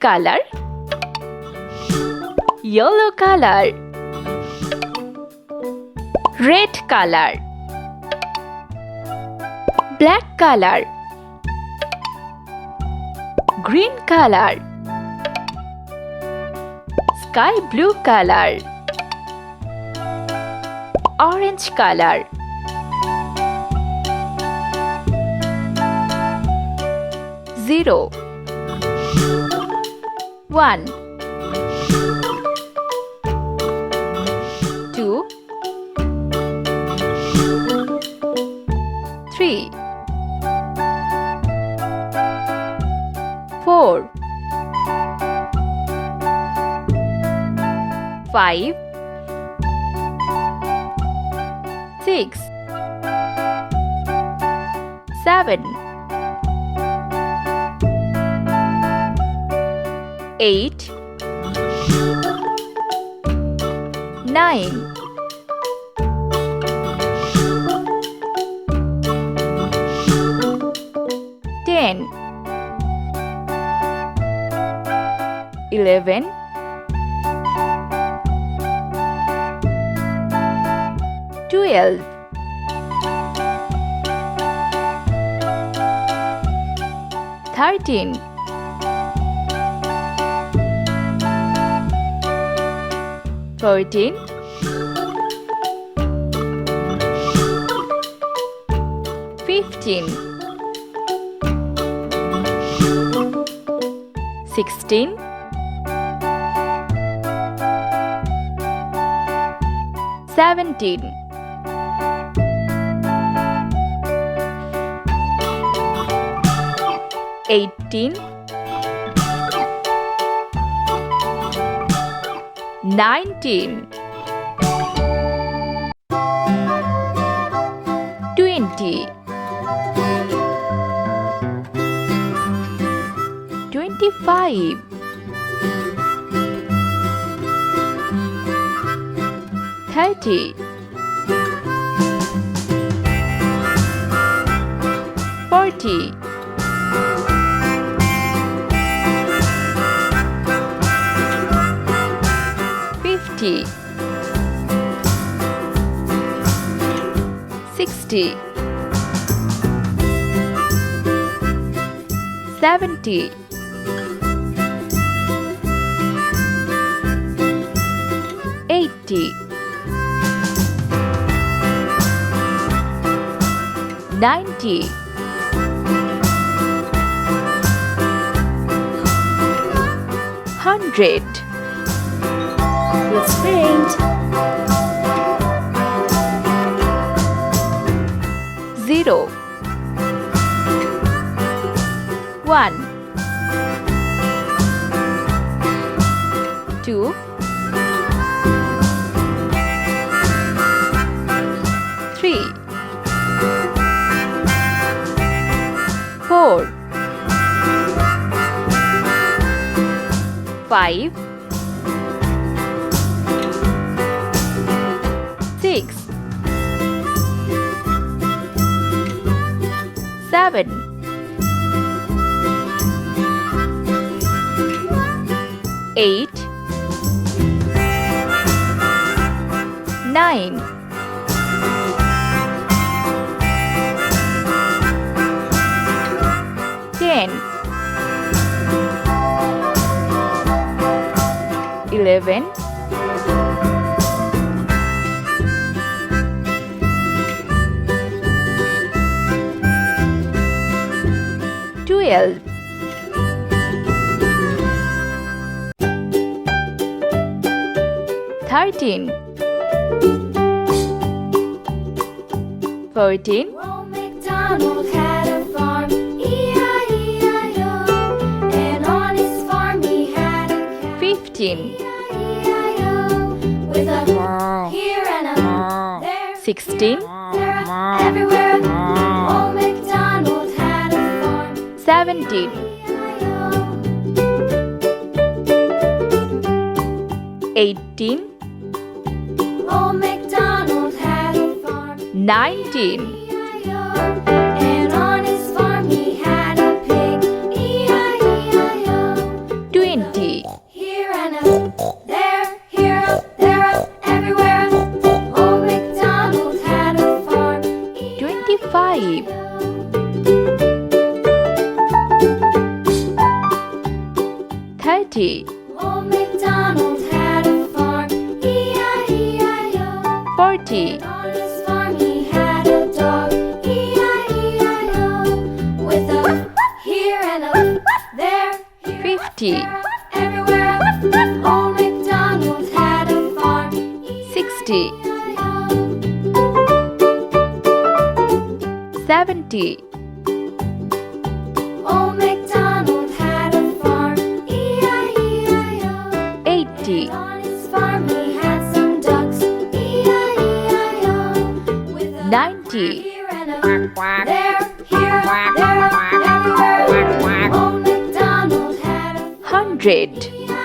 color, yellow color, red color, black color, green color, sky blue color, orange color, zero, one, two, three, four, five, six, seven, eight, nine, 10, 11, 12, 13, 14, 15, 16, 17, 18, 19, 20, 25, 30, 40, 50, 60, 70, 80, 90, 100. Let's paint. 0, 1, 2, 3, 4, 5, 6, 7, 8, 9, 10, 11, 12, 13, 14, Old MacDonald had a farm, E-I-E-I-O. And on his farm he had a cow, 15, E-I-E-I-O. With a here and a there, 16, there, everywhere. Old MacDonald had a farm, 17, E-I-E-I-O. 18, Old MacDonald had a farm, 19, and on his farm he had a pig, E-I-E-I-O. 20, 85 30 Old MacDonald had a farm, E-I-E-I-O. 40 On his farm he had a dog, E-I-E-I-O. With a here and a there, here, 50 there, everywhere. Old MacDonald had a farm, 60 E-I-E-I-O. 70 Old MacDonald had a farm, E-I-E-I-O. 80 On his farm he had some ducks, E-I-E-I-O. With a 90 here and a there, here, there, everywhere. Old MacDonald had a farm, 100 E-I-E-I-O.